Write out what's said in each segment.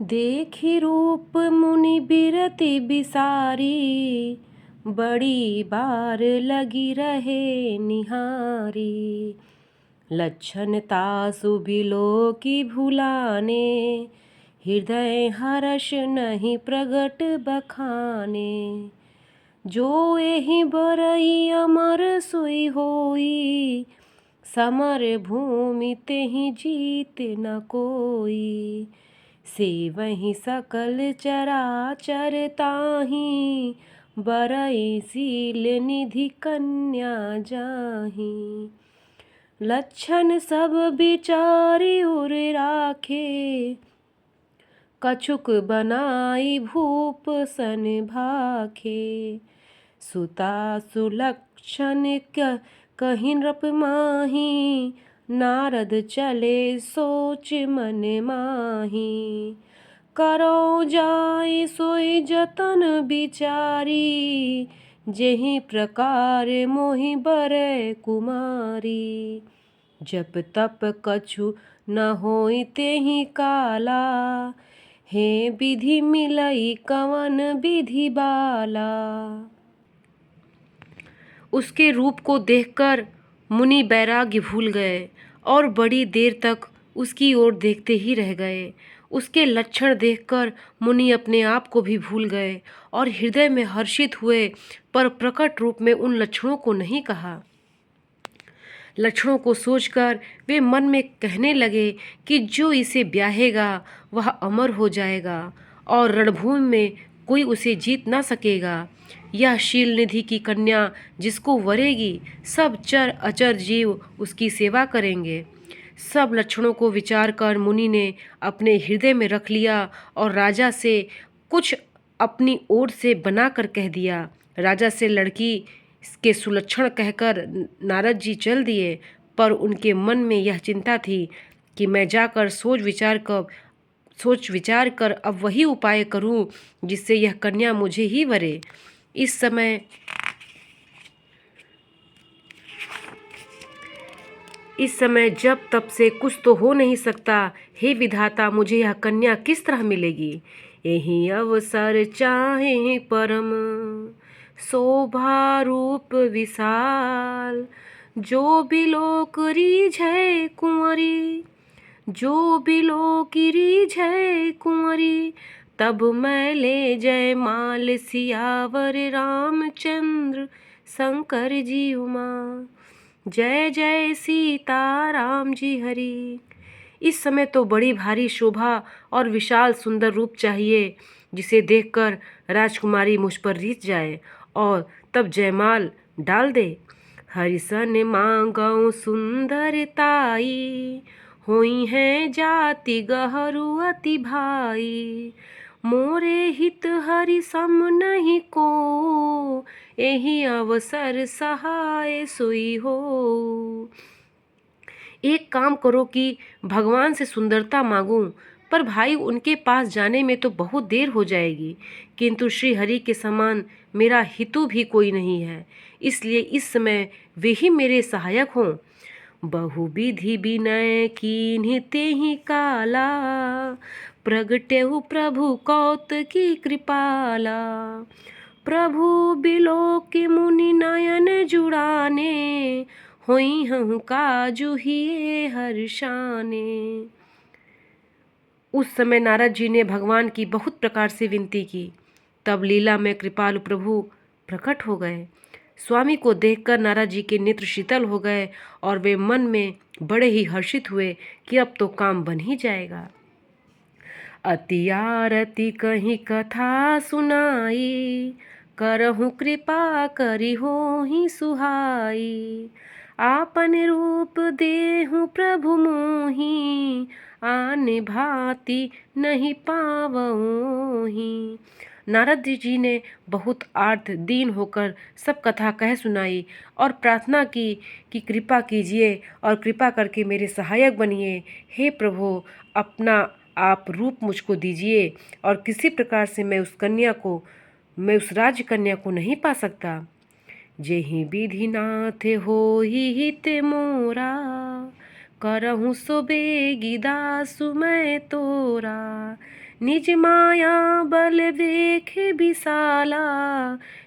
देखि रूप मुनि बिरति बिसारी, बड़ी बार लगी रहे निहारी। लक्षण तासु बिलो की भुलाने, हृदय हर्ष नहीं प्रगट बखाने। जो एहि बरई अमर सोई होई, समर भूमि तेहि जीत न कोई। सेवहि सकल चराचर ताहि, बरई सील निधि कन्या जाहि। लक्षण सब बिचारी उर राखे, कछुक बनाई भूप सन भाखे। सुता सुलक्षण कहि नृप माहि, नारद चले सोच मन माहि। करो जाय सोई जतन बिचारी, जेहि प्रकार मोहि बरै कुमारी। जप तप कछु न होई तेहि काला, हे विधि मिलई कवन विधि बाला। उसके रूप को देखकर मुनि बैराग्य भूल गए और बड़ी देर तक उसकी ओर देखते ही रह गए। उसके लक्षण देखकर मुनि अपने आप को भी भूल गए और हृदय में हर्षित हुए, पर प्रकट रूप में उन लक्षणों को नहीं कहा। लक्षणों को सोचकर वे मन में कहने लगे कि जो इसे ब्याहेगा वह अमर हो जाएगा और रणभूमि में कोई उसे जीत ना सकेगा। यह शील निधि की कन्या जिसको वरेगी, सब चर अचर जीव उसकी सेवा करेंगे। सब लक्षणों को विचार कर मुनि ने अपने हृदय में रख लिया और राजा से कुछ अपनी ओर से बनाकर कह दिया। राजा से लड़की के सुलक्षण कहकर नारद जी चल दिए, पर उनके मन में यह चिंता थी कि मैं जाकर सोच विचार कर अब वही उपाय करूं जिससे यह कन्या मुझे ही वरे। इस समय जब तब से कुछ तो हो नहीं सकता। हे विधाता, मुझे यह कन्या किस तरह मिलेगी? यही अवसर चाहे परम, शोभा रूप विशाल। जो बिलोक रीझै कुंवरी, जो बिलोक रीझै कुंवरी। तब मैं ले जय माल सियावर, रामचंद्र शंकर जी उमा। जय जय सीता राम जी हरि। इस समय तो बड़ी भारी शोभा और विशाल सुंदर रूप चाहिए, जिसे देखकर राजकुमारी मुझ पर रीझ जाए और तब जयमाल डाल दे। हरिसन मांगौ सुंदरताई, होई हैं जाति गहरू अति भाई। मोरे हित हरि सम नहीं को, एहि अवसर सहाय सोई हो। एक काम करो कि भगवान से सुंदरता मांगूं, पर भाई उनके पास जाने में तो बहुत देर हो जाएगी, किंतु श्री हरि के समान मेरा हितू भी कोई नहीं है, इसलिए इस समय वे ही मेरे सहायक हों। बहुविधि विनय कीन्हि तेहि काला, प्रगटेहु प्रभु कौतकी कृपाला। प्रभु बिलोकि मुनि नयन जुड़ाने, होई हूँ काजु हिये हर्षाने। उस समय नारद जी ने भगवान की बहुत प्रकार से विनती की। तब लीला में कृपालु प्रभु प्रकट हो गए। स्वामी को देखकर नारद जी के नेत्र शीतल हो गए और वे मन में बड़े ही हर्षित हुए कि अब तो काम बन ही जाएगा। अति आरती कहीं कथा सुनाई, करहु कृपा करी होहि सुहाई। आपन रूप देहु प्रभु मोहि, आन भांति नहीं पावोहि। नारद जी ने बहुत आर्त दीन होकर सब कथा कह सुनाई और प्रार्थना की कि कृपा कीजिए और कृपा करके मेरे सहायक बनिए। हे प्रभु, अपना आप रूप मुझको दीजिए और किसी प्रकार से मैं उस राज कन्या को नहीं पा सकता। जेहि विधि नाथ होहि हित मोरा, करहु सो बेगी दासु मैं तोरा। निज माया बल देखे विशाला,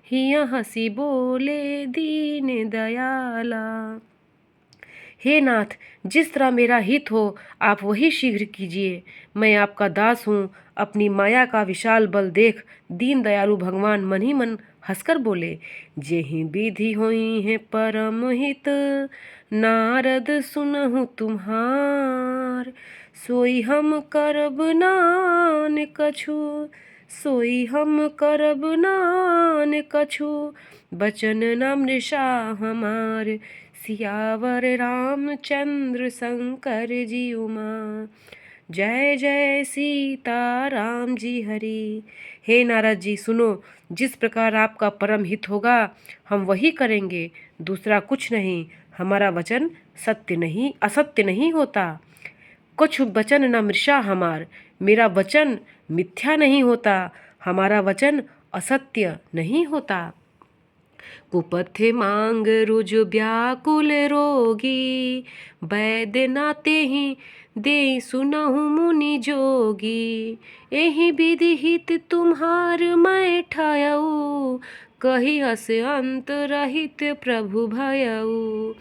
हिया हंसी बोले दीन दयाला। हे नाथ, जिस तरह मेरा हित हो आप वही शीघ्र कीजिए। मैं आपका दास हूँ। अपनी माया का विशाल बल देख दीन दयालु भगवान मन ही मन हंसकर बोले, जेहि विधि होई है परम हित, नारद सुनहु तुम्हार। सोई हम करब नान कछु, सोई हम करब नान कछु, बचन न मृषा हमार। सियावर रामचंद्र शंकर जी उमा, जय जय सीता राम जी हरि। हे नारद जी सुनो, जिस प्रकार आपका परम हित होगा हम वही करेंगे, दूसरा कुछ नहीं। हमारा वचन सत्य नहीं असत्य नहीं होता। कुछ वचन न मृषा हमार, मेरा वचन मिथ्या नहीं होता, हमारा वचन असत्य नहीं होता। कुपथ मांग रुज व्याकुल रोगी, वैद्य नाते ही दे सुनहु मुनि जोगी। एहि विधि हित तुम्हार मैं ठायऊ, कही हस अंत रहित प्रभु भयऊ।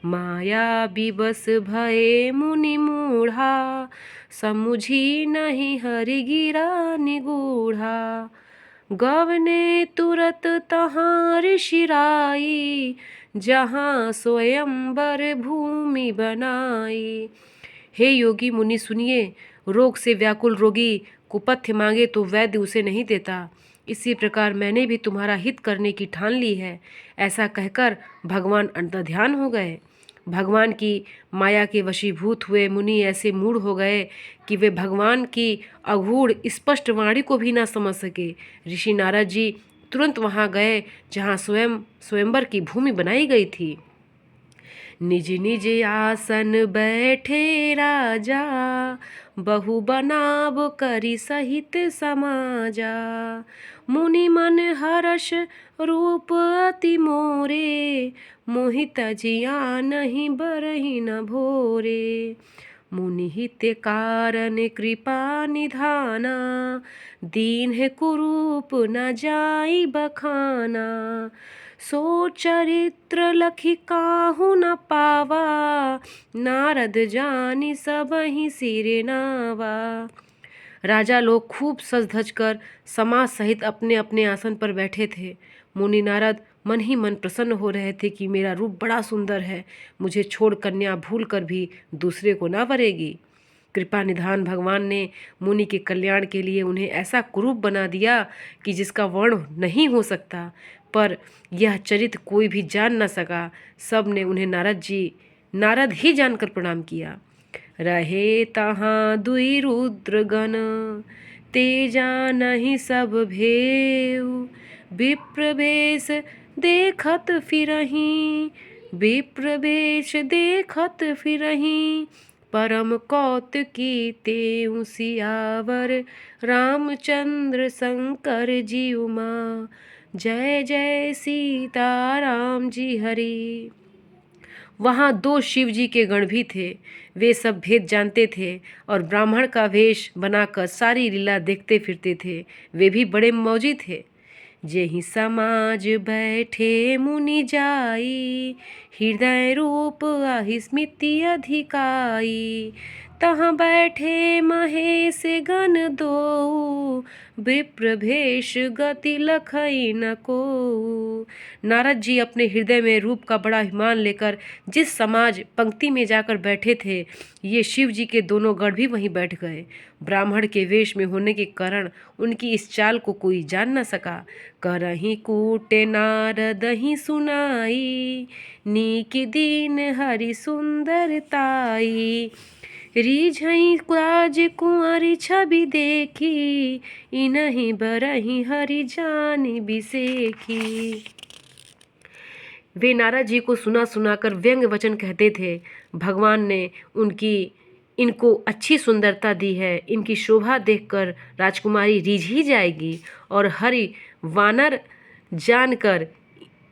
माया विवश भये मुनि मूढ़ा, समुझी नहीं हरि गिरा निगूढ़ा। गवने तुरत तहाँ ऋषिराई, जहाँ स्वयंवर भूमि बनाई। हे योगी मुनि सुनिए, रोग से व्याकुल रोगी कुपथ्य मांगे तो वैद्य उसे नहीं देता। इसी प्रकार मैंने भी तुम्हारा हित करने की ठान ली है। ऐसा कहकर भगवान अंतर्ध्यान हो गए। भगवान की माया के वशीभूत हुए मुनि ऐसे मूढ़ हो गए कि वे भगवान की अगूढ़ स्पष्ट वाणी को भी ना समझ सके। ऋषि नारद जी तुरंत वहाँ गए जहाँ स्वयंवर की भूमि बनाई गई थी। निज निज आसन बैठे राजा, बहु बनाव करि सहित समाजा। मुनि मन हर्ष रूप अति मोरे, मोहित जिया नहीं बरहि न भोरे। मुनि हित कारण कृपा निधाना, दीन है कुरूप न जाई बखाना। सो चरित्र लखि काहू न पावा, नारद जानी सबहि सिर नावा। राजा लोग खूब सज धज कर समाज सहित अपने अपने आसन पर बैठे थे। मुनि नारद मन ही मन प्रसन्न हो रहे थे कि मेरा रूप बड़ा सुंदर है, मुझे छोड़ कन्या भूल कर भी दूसरे को ना वरेगी। कृपा निधान भगवान ने मुनि के कल्याण के लिए उन्हें ऐसा कुरूप बना दिया कि जिसका वर्ण नहीं हो सकता, पर यह चरित्र कोई भी जान न सका। सब ने उन्हें नारद ही जानकर प्रणाम किया। रहे तहाँ दुई रुद्रगण, तेजा नहीं सब भेऊ। विप्रवेश देखत फिरहीं, विप्रवेश देखत फिरहीं। परम कौतुकी तेउ सियावर, रामचंद्र शंकर जी उमा। जय जय सीता राम जी हरि। वहाँ दो शिव जी के गण भी थे। वे सब भेद जानते थे और ब्राह्मण का वेश बनाकर सारी लीला देखते फिरते थे। वे भी बड़े मौजी थे। जेहि समाज बैठे मुनि जाई, हृदय रूप आहि स्मृति अधिकाई। तहाँ बैठे महेश गण दो, विप्र भेष गति लखई न को। नारद जी अपने हृदय में रूप का बड़ा अभिमान लेकर जिस समाज पंक्ति में जाकर बैठे थे, ये शिव जी के दोनों गण भी वहीं बैठ गए। ब्राह्मण के वेश में होने के कारण उनकी इस चाल को कोई जान न सका। करहि कूट नारद ही सुनाई, नीक दीन हरि सुंदरताई। रिझई राज कुंवरी छवि देखी, इनहि बरहि हरि जानि बिसेखी। वे नारद जी को सुना सुनाकर व्यंग वचन कहते थे। भगवान ने इनको अच्छी सुंदरता दी है, इनकी शोभा देखकर राजकुमारी रीझ ही जाएगी और हरि वानर जानकर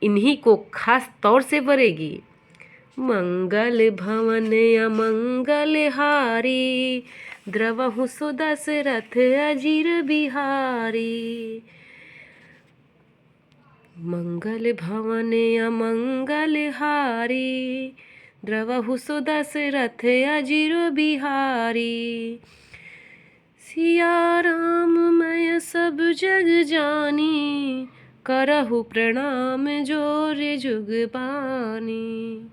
इन्हीं को खास तौर से वरेगी। मंगल भवन अमंगल हारी, द्रवहु सो दशरथ अजीर बिहारी। मंगल भवन अमंगल हारी, द्रवहु सो दशरथ अजीर बिहारी। सिया राम मैं सब जग जानी, करहु प्रणाम जोर जुग बानी।